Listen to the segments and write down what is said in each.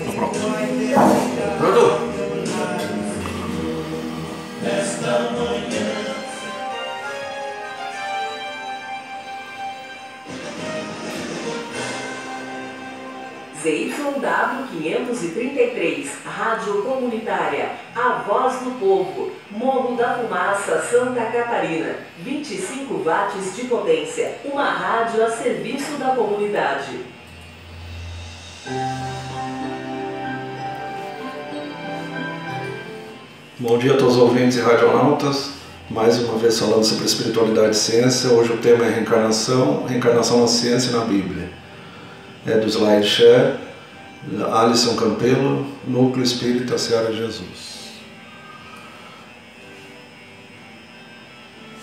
Tô pronto. Pronto? ZYW 533, Rádio Comunitária, a voz do povo, Morro da Fumaça, Santa Catarina, 25 watts de potência, uma rádio a serviço da comunidade. Bom dia a todos os ouvintes e radionautas, mais uma vez falando sobre espiritualidade e ciência. Hoje o tema é reencarnação, reencarnação na ciência e na Bíblia. É do SlideShare, Alisson Campelo, Núcleo Espírita Seara de Jesus.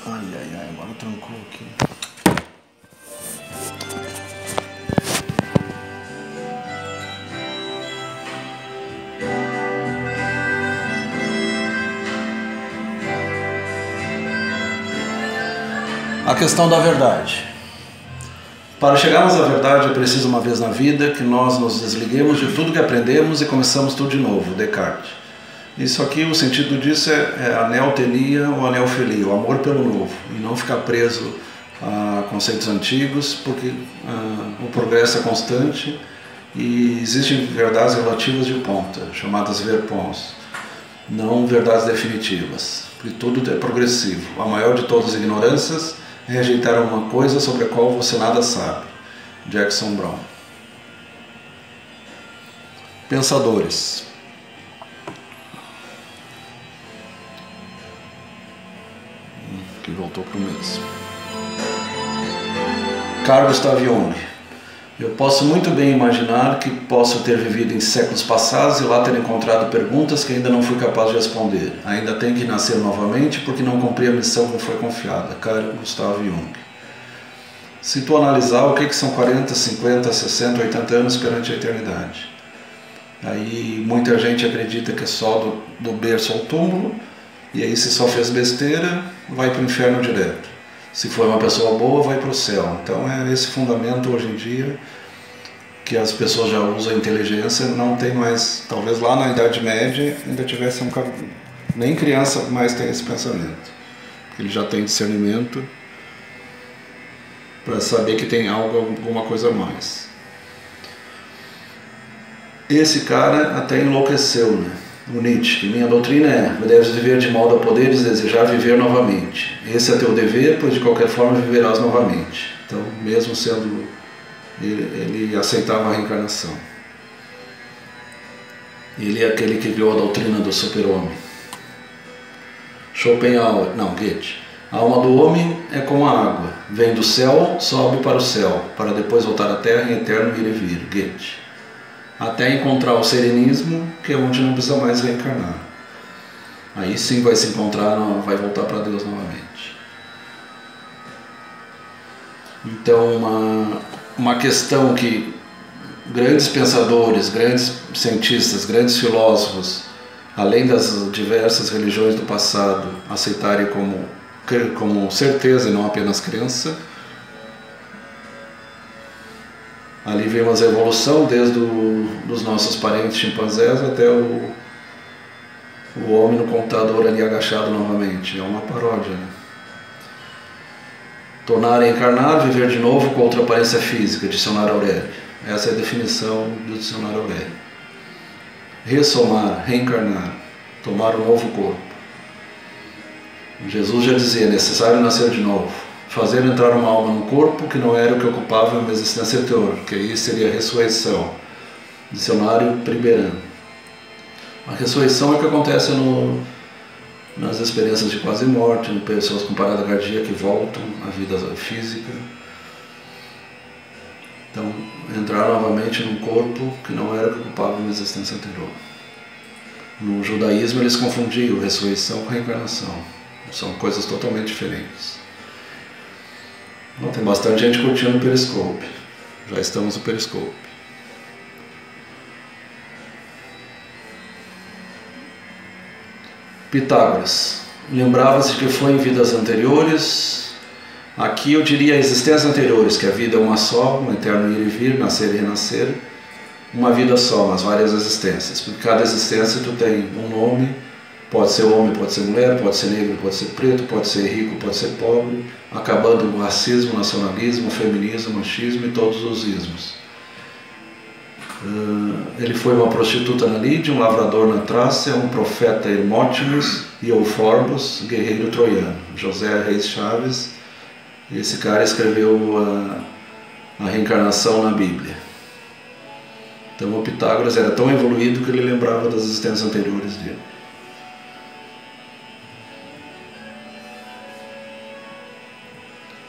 Ai, agora trancou aqui. A questão da verdade. Para chegarmos à verdade é preciso uma vez na vida que nós nos desliguemos de tudo que aprendemos e começamos tudo de novo, Descartes. Isso aqui, o sentido disso é a neotenia ou a neofilia, o amor pelo novo, e não ficar preso a conceitos antigos, porque o progresso é constante e existem verdades relativas de ponta, chamadas verpons, não verdades definitivas, porque tudo é progressivo. A maior de todas as ignorâncias é rejeitar uma coisa sobre a qual você nada sabe. Jackson Brown. Pensadores. Que voltou para o mesmo. Carl Gustav Jung. Eu posso muito bem imaginar que posso ter vivido em séculos passados e lá ter encontrado perguntas que ainda não fui capaz de responder. Ainda tenho que nascer novamente porque não cumpri a missão que me foi confiada. Carl Gustav Jung. Se tu analisar o que são 40, 50, 60, 80 anos perante a eternidade. Aí muita gente acredita que é só do berço ao túmulo, e aí se só fez besteira, vai para o inferno direto. Se for uma pessoa boa, vai para o céu. Então é esse fundamento hoje em dia que as pessoas já usam a inteligência, não tem mais, talvez lá na Idade Média ainda tivesse nem criança mais tem esse pensamento. Ele já tem discernimento para saber que tem alguma coisa a mais. Esse cara até enlouqueceu, né? O Nietzsche, que minha doutrina é: deves viver de modo a poderes desejar viver novamente. Esse é teu dever, pois de qualquer forma viverás novamente. Então, mesmo sendo... ele aceitava a reencarnação. Ele é aquele que criou a doutrina do super-homem. Schopenhauer, não, Goethe. A alma do homem é como a água. Vem do céu, sobe para o céu, para depois voltar à terra em eterno ir e vir. Goethe. Até encontrar o serenismo, que é onde não precisa mais reencarnar. Aí sim vai se encontrar, vai voltar para Deus novamente. Então, uma questão que grandes pensadores, grandes cientistas, grandes filósofos, além das diversas religiões do passado, aceitarem como certeza e não apenas crença. Ali vemos a evolução desde dos nossos parentes chimpanzés até o homem no computador ali agachado novamente. É uma paródia, né? Tornar a encarnar, viver de novo com outra aparência física, dicionário Aurélio. Essa é a definição do dicionário Aurélio. Ressomar, reencarnar, tomar um novo corpo. Jesus já dizia: é necessário nascer de novo. Fazer entrar uma alma no corpo que não era o que ocupava uma existência anterior, que aí seria a ressurreição. Dicionário Priberan. A ressurreição é o que acontece nas experiências de quase morte, em pessoas com parada cardíaca que voltam à vida física. Então, entrar novamente num corpo que não era o que ocupava uma existência anterior. No judaísmo eles confundiam ressurreição com reencarnação. São coisas totalmente diferentes. Tem bastante gente curtindo o Periscope. Já estamos no Periscope. Pitágoras. Lembrava-se que foi em vidas anteriores. Aqui eu diria existências anteriores, que a vida é uma só, um eterno ir e vir, nascer e renascer. uma vida só, mas várias existências. Porque cada existência tu tem um nome, pode ser homem, pode ser mulher, pode ser negro, pode ser preto, pode ser rico, pode ser pobre, acabando com o racismo, nacionalismo, feminismo, machismo e todos os ismos. Ele foi uma prostituta na Lídia, um lavrador na Trácia, um profeta Hermótimos e Euforbos, guerreiro troiano. José Reis Chaves, esse cara escreveu a reencarnação na Bíblia. Então o Pitágoras era tão evoluído que ele lembrava das existências anteriores dele.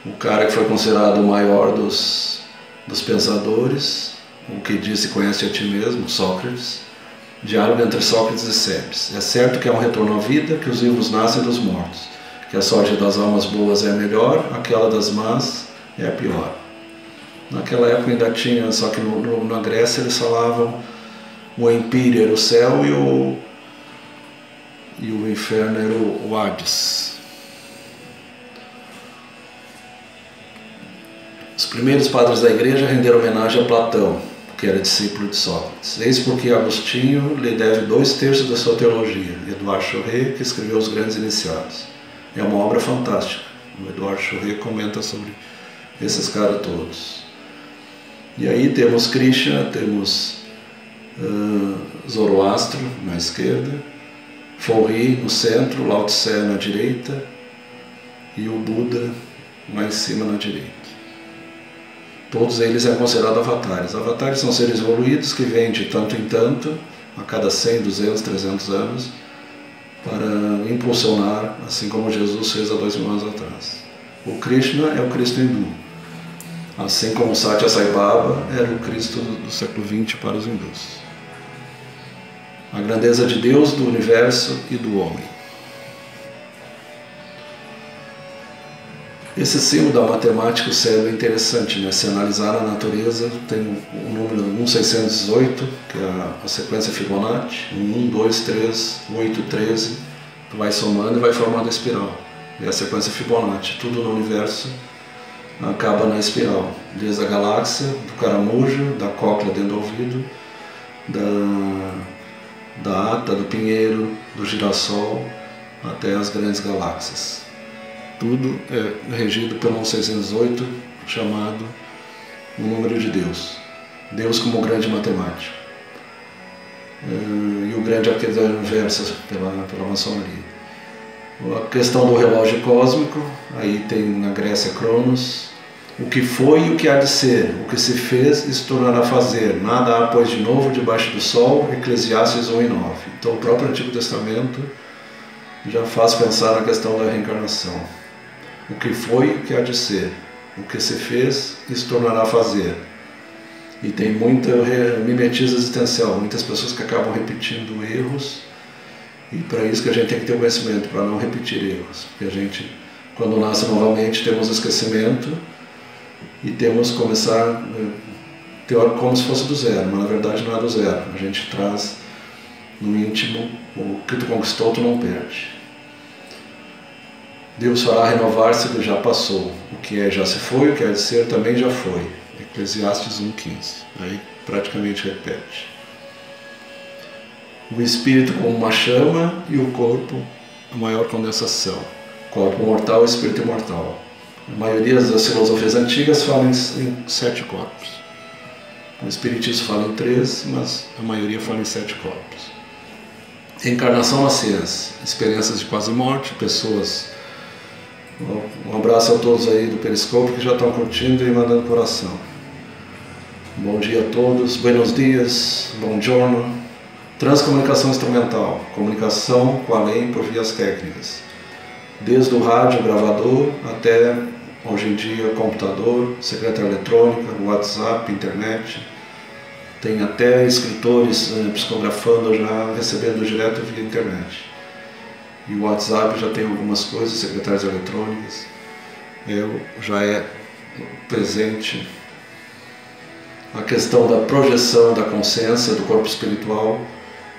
O cara que foi considerado o maior dos pensadores, o que disse conhece a ti mesmo, Sócrates, diálogo entre Sócrates e Cebes. É certo que há um retorno à vida, que os vivos nascem dos mortos, que a sorte das almas boas é a melhor, aquela das más é a pior. Naquela época ainda tinha, só que na Grécia eles falavam o Empíreo era o céu e o inferno era o Hades. Os primeiros padres da igreja renderam homenagem a Platão, que era discípulo de Sócrates. Eis porque Agostinho lhe deve 2/3 da sua teologia, Eduardo Chorré, que escreveu Os Grandes Iniciados. É uma obra fantástica. O Eduardo Chorré comenta sobre esses caras todos. E aí temos Krishna, temos Zoroastro na esquerda, Forri no centro, Lao Tse na direita e o Buda lá em cima na direita. Todos eles são considerados avatares. Avatares são seres evoluídos que vêm de tanto em tanto, a cada 100, 200, 300 anos, para impulsionar, assim como Jesus fez há 2000 anos atrás. O Krishna é o Cristo hindu, assim como Satya Sai Baba era o Cristo do século XX para os hindus. A grandeza de Deus, do universo e do homem. Esse símbolo da matemática, o cérebro é interessante, né? Se analisar a natureza, tem o número 1618, que é a sequência Fibonacci, 1, 2, 3, 8, 13, tu vai somando e vai formando a espiral. É a sequência Fibonacci, tudo no universo acaba na espiral, desde a galáxia, do caramujo, da cóclea dentro do ouvido, da ata, do pinheiro, do girassol, até as grandes galáxias. Tudo é regido pelo 1608, chamado o número de Deus. Deus como o grande matemático. E o grande arquiteto do universo pela maçonaria. A questão do relógio cósmico, aí tem na Grécia Cronos. O que foi e o que há de ser, o que se fez e se tornará a fazer. Nada há, pois, de novo debaixo do sol, Eclesiastes 1:9. Então o próprio Antigo Testamento já faz pensar na questão da reencarnação. O que foi e o que há de ser, o que se fez e se tornará a fazer. E tem muita mimetismo existencial, muitas pessoas que acabam repetindo erros, e para isso que a gente tem que ter o conhecimento, para não repetir erros. Porque a gente, quando nasce novamente, temos esquecimento e temos que começar teórico como se fosse do zero, mas na verdade não é do zero. A gente traz no íntimo o que tu conquistou, tu não perde. Deus fará renovar-se o que já passou, o que é já se foi, o que é de ser também já foi. Eclesiastes 1:15. Aí praticamente repete. O espírito como uma chama e o corpo a maior condensação. Corpo mortal e espírito imortal. A maioria das filosofias antigas fala em 7 corpos. O espiritismo fala em 3, mas a maioria fala em 7 corpos. Reencarnação na ciência. Experiências de quase morte, pessoas. Um abraço a todos aí do Periscope que já estão curtindo e mandando coração. Bom dia a todos, buenos dias, bom giorno. Transcomunicação instrumental, comunicação com além por vias técnicas. Desde o rádio, gravador, até hoje em dia computador, secretária eletrônica, WhatsApp, internet. Tem até escritores psicografando já, recebendo direto via internet. E o WhatsApp já tem algumas coisas, secretárias eletrônicas. Já é presente. A questão da projeção da consciência, do corpo espiritual.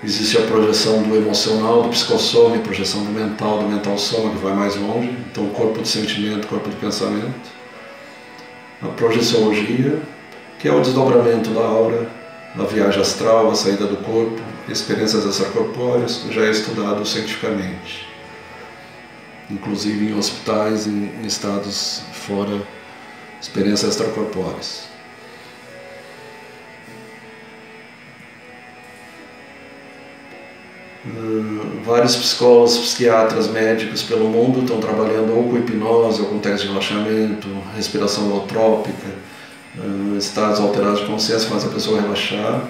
Existe a projeção do emocional, do psicossoma, a projeção do mental soma, que vai mais longe. Então, o corpo de sentimento, corpo de pensamento. A projeciologia, que é o desdobramento da aura a viagem astral, a saída do corpo, experiências extracorpóreas, já é estudado cientificamente, inclusive em hospitais, em estados fora, experiências extracorpóreas. Vários psicólogos, psiquiatras, médicos pelo mundo estão trabalhando ou com hipnose, ou com teste de relaxamento, respiração holotrópica, estados alterados de consciência fazem a pessoa relaxar,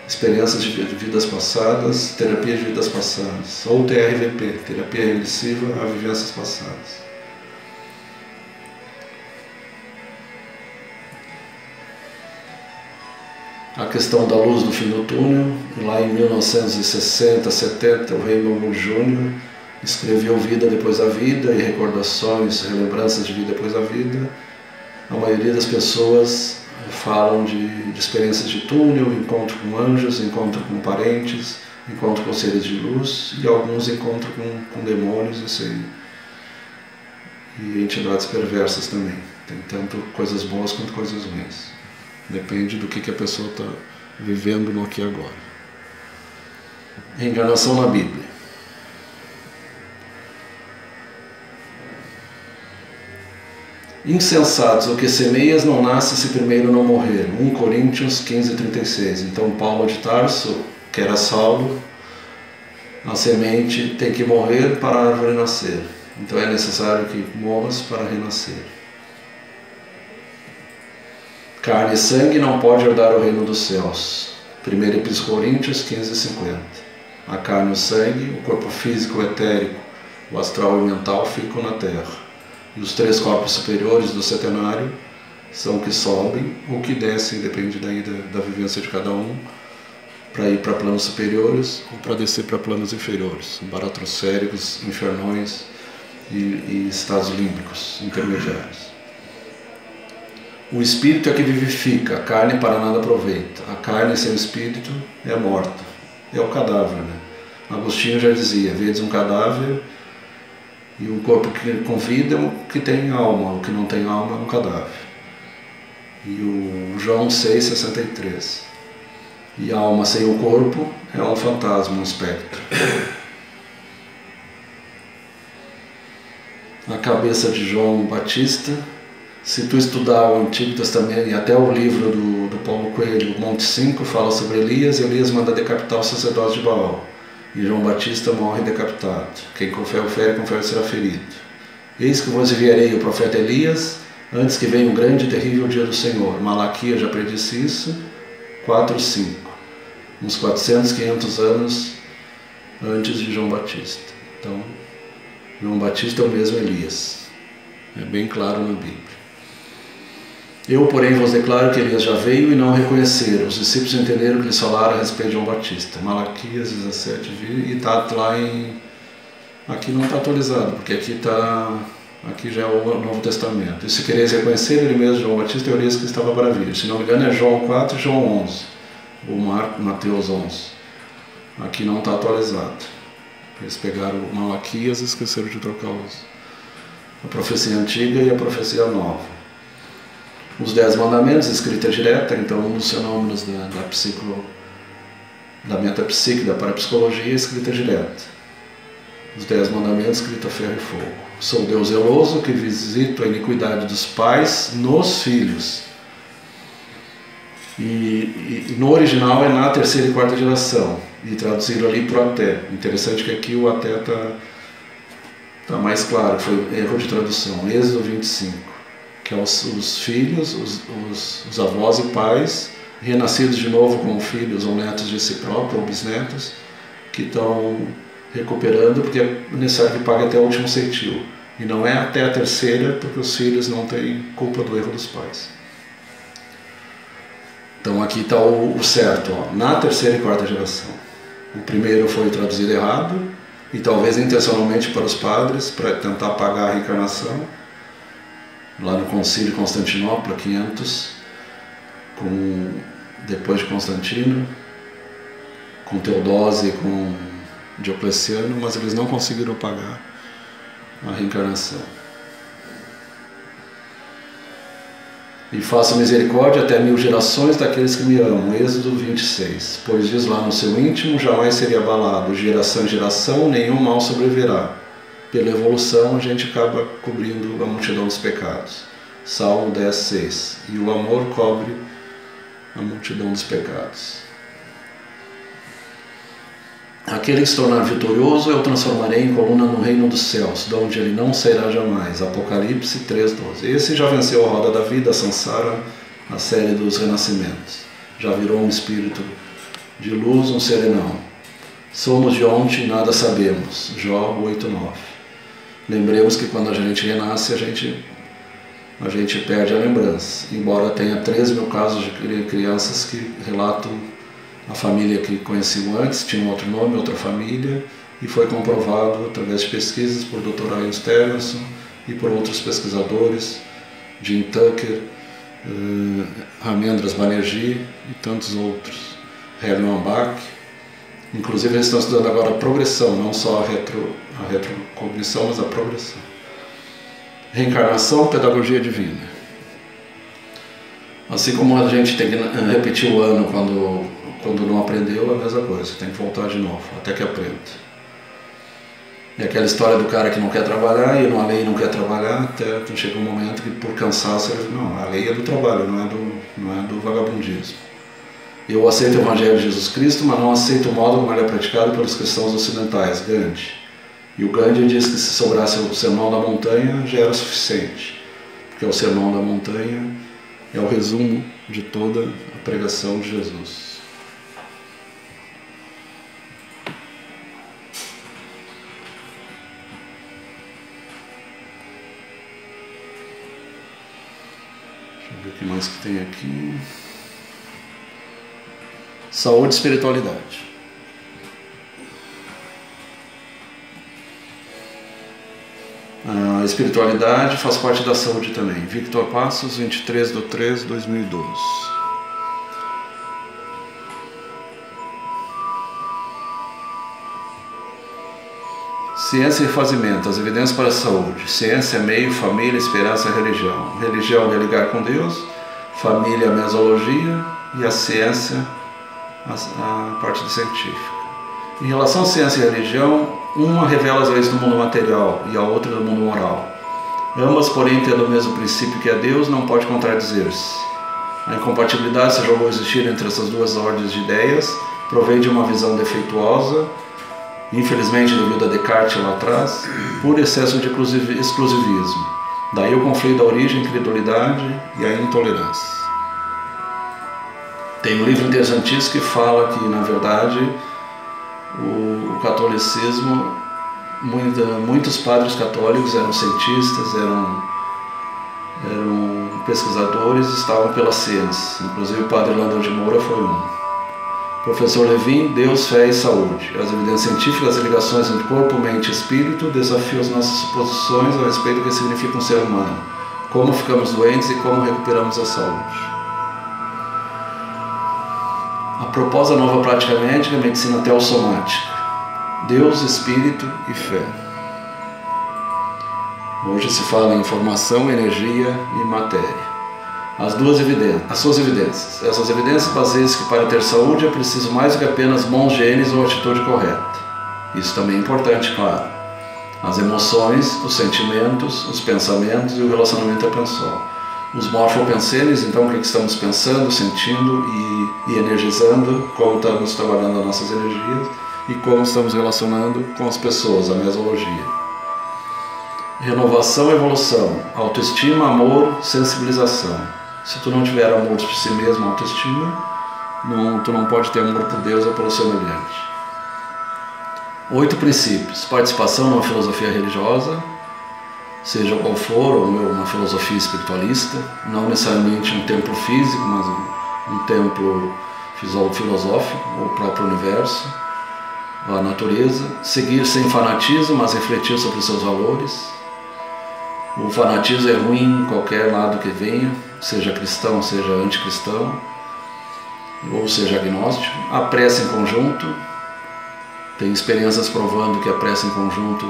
experiências de vidas passadas, terapia de vidas passadas, ou TRVP, terapia regressiva a vivências passadas. A questão da luz do fim do túnel, lá em 1960, 70, o Raymond Jr. escreveu Vida Depois da Vida e recordações, relembranças de vida depois da vida. A maioria das pessoas falam de experiências de túnel, encontro com anjos, encontro com parentes, encontro com seres de luz e alguns encontros com demônios e entidades perversas também. Tem tanto coisas boas quanto coisas ruins. Depende do que a pessoa está vivendo no aqui e agora. Reencarnação na Bíblia. Insensatos, o que semeias não nasce se primeiro não morrer. 1 Coríntios 15:36. Então Paulo de Tarso, que era Saulo, a semente tem que morrer para a árvore nascer. Então é necessário que morras para renascer. Carne e sangue não pode herdar o reino dos céus. 1 Coríntios 15:50. A carne e o sangue, o corpo físico, o etérico, o astral e o mental ficam na terra. E os 3 corpos superiores do setenário são que sobem ou que descem, depende daí da vivência de cada um, para ir para planos superiores ou para descer para planos inferiores, baratrosféricos, infernões e estados límbicos intermediários. O espírito é que vivifica, a carne para nada aproveita. A carne sem o espírito é morta, é o cadáver, né? Agostinho já dizia, vedes um cadáver e um corpo que com vida é o que tem alma, o que não tem alma é um cadáver. E o João 6,63. E a alma sem o corpo é um fantasma, um espectro. A cabeça de João Batista. Se tu estudar o Antigo Testamento e até o livro do Paulo Coelho, Monte 5, fala sobre Elias, e Elias manda decapitar o sacerdote de Baal. E João Batista morre decapitado. Quem com fé ofere, com fé será ferido. Eis que vos enviarei o profeta Elias, antes que venha o grande e terrível dia do Senhor. Malaquias já predisse isso, 4:5. Uns 400, 500 anos antes de João Batista. Então, João Batista é o mesmo Elias. É bem claro na Bíblia. Eu, porém, vos declaro que Elias já veio e não o reconheceram. Os discípulos entenderam que lhes falaram a respeito de João Batista. Malaquias 17, e está lá em... Aqui não está atualizado, porque aqui já é o Novo Testamento. E se quereis reconhecer ele mesmo, João Batista, é Elias que estava para vir. Se não me engano é João 4 e João 11, ou Mateus 11. Aqui não está atualizado. Eles pegaram Malaquias e esqueceram de trocar a profecia antiga e a profecia nova. Os 10 mandamentos, escrita direta, então um dos fenômenos da metapsique, da parapsicologia, escrita direta. Os 10 mandamentos, escrita a ferro e fogo. Sou Deus zeloso, que visito a iniquidade dos pais nos filhos. E no original é na 3ª e 4ª geração. E traduziram ali para o até. Interessante que aqui o até está mais claro, foi erro de tradução. Êxodo 25. Que é os filhos, os avós e pais, renascidos de novo como filhos ou netos de si próprio, ou bisnetos, que estão recuperando, porque é necessário que pague até o último centil. E não é até a 3ª, porque os filhos não têm culpa do erro dos pais. Então aqui está o certo, ó, na 3ª e 4ª geração. O primeiro foi traduzido errado, e talvez intencionalmente para os padres, para tentar pagar a reencarnação, lá no Concílio de Constantinopla, 500, depois de Constantino, com Teodósio e com Diocleciano, mas eles não conseguiram pagar a reencarnação. E faço misericórdia até 1000 gerações daqueles que me amam. Êxodo 26. Pois diz lá no seu íntimo, jamais seria abalado. Geração em geração, nenhum mal sobrevirá. Pela evolução, a gente acaba cobrindo a multidão dos pecados. Salmo 10, 6. E o amor cobre a multidão dos pecados. Aquele que se tornar vitorioso, eu transformarei em coluna no reino dos céus, de onde ele não sairá jamais. Apocalipse 3:12. Esse já venceu a roda da vida, a Sansara, a série dos renascimentos. Já virou um espírito de luz, um serenão. Somos de ontem, nada sabemos. Jó 8:9. Lembremos que quando a gente renasce, a gente perde a lembrança. Embora tenha 3.000 casos de crianças que relatam a família que conheciam antes, tinha um outro nome, outra família, e foi comprovado através de pesquisas por Dr. Ian Stevenson e por outros pesquisadores, Jim Tucker, Ramendras Banerjee e tantos outros, Herman Bach. Inclusive eles estão estudando agora a progressão, não só a retrocognição, mas a progressão. Reencarnação, pedagogia divina. Assim como a gente tem que repetir o ano quando não aprendeu, é a mesma coisa, tem que voltar de novo, até que aprenda. E aquela história do cara que não quer trabalhar, e a lei não quer trabalhar, até chega um momento que por cansaço ele não, a lei é do trabalho, não é do vagabundismo. Eu aceito o Evangelho de Jesus Cristo, mas não aceito o modo como ele é praticado pelos cristãos ocidentais, Gandhi. E o Gandhi diz que se sobrasse o sermão da montanha já era suficiente, porque o sermão da montanha é o resumo de toda a pregação de Jesus. Deixa eu ver o que mais que tem aqui. Saúde e espiritualidade. A espiritualidade faz parte da saúde também. Victor Passos, 23/3/2012. Ciência e fazimento, as evidências para a saúde. Ciência é meio, família, esperança e religião. Religião é ligar com Deus, família é a mesologia e a ciência a parte científica. Em relação à ciência e religião, uma revela as leis do mundo material e a outra do mundo moral. Ambas, porém, tendo o mesmo princípio que é Deus, não pode contradizer-se. A incompatibilidade, se julgou existir entre essas duas ordens de ideias, provém de uma visão defeituosa, infelizmente devido a Descartes lá atrás, por excesso de exclusivismo. Daí o conflito da origem, a incredulidade e a intolerância. Tem um livro interessantíssimo que fala que, na verdade, o catolicismo, muitos padres católicos eram cientistas, eram pesquisadores, estavam pela ciência. Inclusive o padre Landel de Moura foi um. Professor Levin, Deus, fé e saúde. As evidências científicas, as ligações entre corpo, mente e espírito desafiam as nossas suposições a respeito do que significa um ser humano, como ficamos doentes e como recuperamos a saúde. A proposta nova prática médica é a medicina teossomática. Deus, Espírito e fé. Hoje se fala em informação, energia e matéria. As suas evidências. Essas evidências baseiam-se que para ter saúde é preciso mais do que apenas bons genes ou atitude correta. Isso também é importante, claro. As emoções, os sentimentos, os pensamentos e o relacionamento interpessoal. Os morfopenseres, então, o que estamos pensando, sentindo e energizando, como estamos trabalhando as nossas energias e como estamos relacionando com as pessoas, a mesologia. Renovação e evolução, autoestima, amor, sensibilização. Se tu não tiver amor por si mesmo, autoestima, tu não pode ter amor por Deus ou pelo semelhante. 8 princípios. Participação numa filosofia religiosa, seja qual for, ou uma filosofia espiritualista, não necessariamente um templo físico, mas um templo filosófico, o próprio universo, a natureza. Seguir sem fanatismo, mas refletir sobre os seus valores. O fanatismo é ruim em qualquer lado que venha, seja cristão, seja anticristão, ou seja agnóstico. A prece em conjunto, tem experiências provando que a prece em conjunto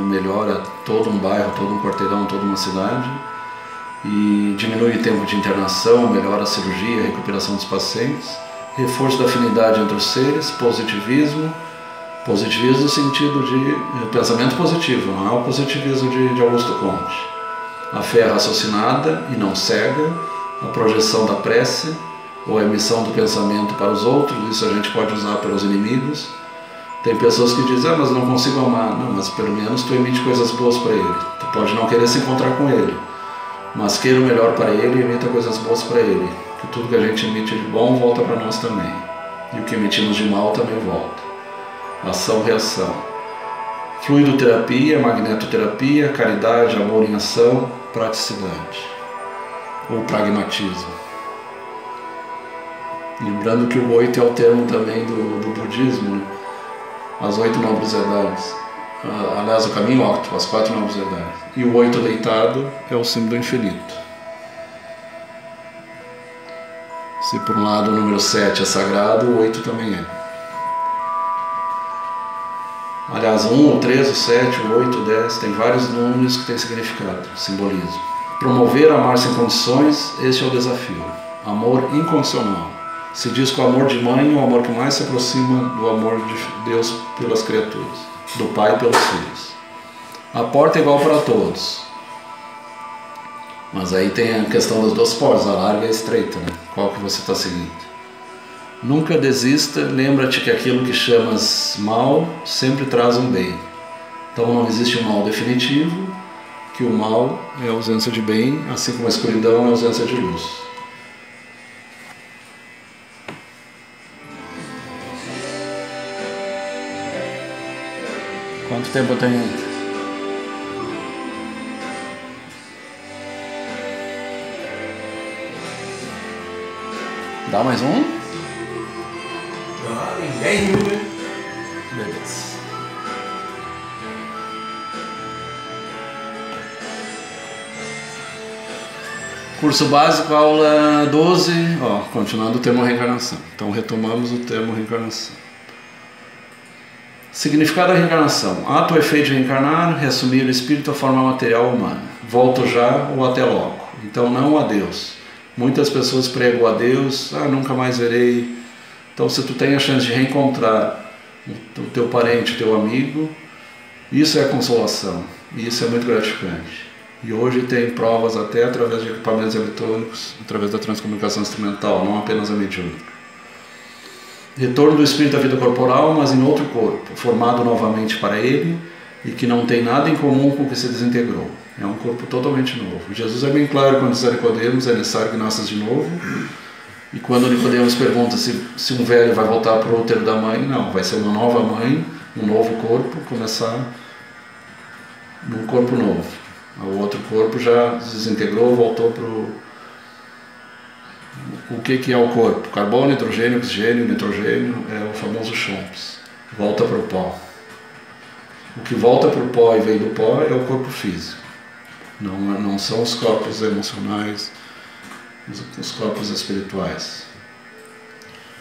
melhora todo um bairro, todo um quarteirão, toda uma cidade. e diminui o tempo de internação, melhora a cirurgia, a recuperação dos pacientes, reforço da afinidade entre os seres, positivismo no sentido de pensamento positivo, não é o positivismo de Augusto Comte. A fé é raciocinada e não cega, a projeção da prece, ou a emissão do pensamento para os outros, isso a gente pode usar pelos inimigos. Tem pessoas que dizem, mas não consigo amar. Não, mas pelo menos tu emite coisas boas para ele. Tu pode não querer se encontrar com ele, mas queira o melhor para ele e emita coisas boas para ele. Que tudo que a gente emite de bom volta para nós também. E o que emitimos de mal também volta. Ação-reação. Fluidoterapia, magnetoterapia, caridade, amor em ação, praticidade. Ou pragmatismo. Lembrando que o 8 é o termo também do budismo, né? As 8 nobres verdades. Aliás, o caminho óptimo, as 4 nobres verdades. E o 8 deitado é o símbolo do infinito. Se por um lado o número 7 é sagrado, o 8 também é. Aliás, o 1, o 3, o 7, o 8, o 10, tem vários números que têm significado, simbolismo. Promover amar sem condições, este é o desafio. Amor incondicional. Se diz que o amor de mãe é o amor que mais se aproxima do amor de Deus pelas criaturas, do Pai pelos filhos. A porta é igual para todos. Mas aí tem a questão dos dois polos, a larga e a estreita, né? Qual que você está seguindo? Nunca desista, lembra-te que aquilo que chamas mal sempre traz um bem. Então não existe um mal definitivo, que o mal é a ausência de bem, assim como a escuridão é a ausência de luz. Quanto tempo eu tenho? Dá mais um? Dá, em 10 minutos. Beleza. Curso básico, aula 12, continuando o termo reencarnação. Então retomamos o termo reencarnação. Significado da reencarnação. Ato ou efeito de reencarnar, reassumir o espírito à forma material humana. Volto já ou até logo. Então não a Deus. Muitas pessoas pregam a Deus, nunca mais verei. Então se tu tem a chance de reencontrar o teu parente, o teu amigo, isso é consolação. E isso é muito gratificante. E hoje tem provas até através de equipamentos eletrônicos, através da transcomunicação instrumental, não apenas a mediúnica. Retorno do espírito à vida corporal, mas em outro corpo, formado novamente para ele e que não tem nada em comum com o que se desintegrou. É um corpo totalmente novo. Jesus é bem claro quando diz a Nicodemos, é necessário que nasças de novo. E quando Nicodemos pergunta se um velho vai voltar para o útero da mãe, não, vai ser uma nova mãe, um novo corpo, começar num corpo novo. O outro corpo já desintegrou, voltou para o que é o corpo? Carbono, hidrogênio, oxigênio, nitrogênio, é o famoso CHOMPS. Volta para o pó. O que volta para o pó e vem do pó é o corpo físico. Não são os corpos emocionais, os corpos espirituais.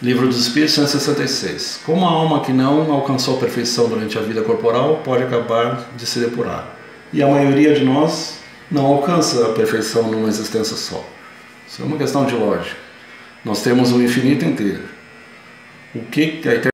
Livro dos Espíritos, 166. Como a alma que não alcançou a perfeição durante a vida corporal pode acabar de se depurar. E a maioria de nós não alcança a perfeição numa existência só. Isso é uma questão de lógica. Nós temos o infinito inteiro. O que a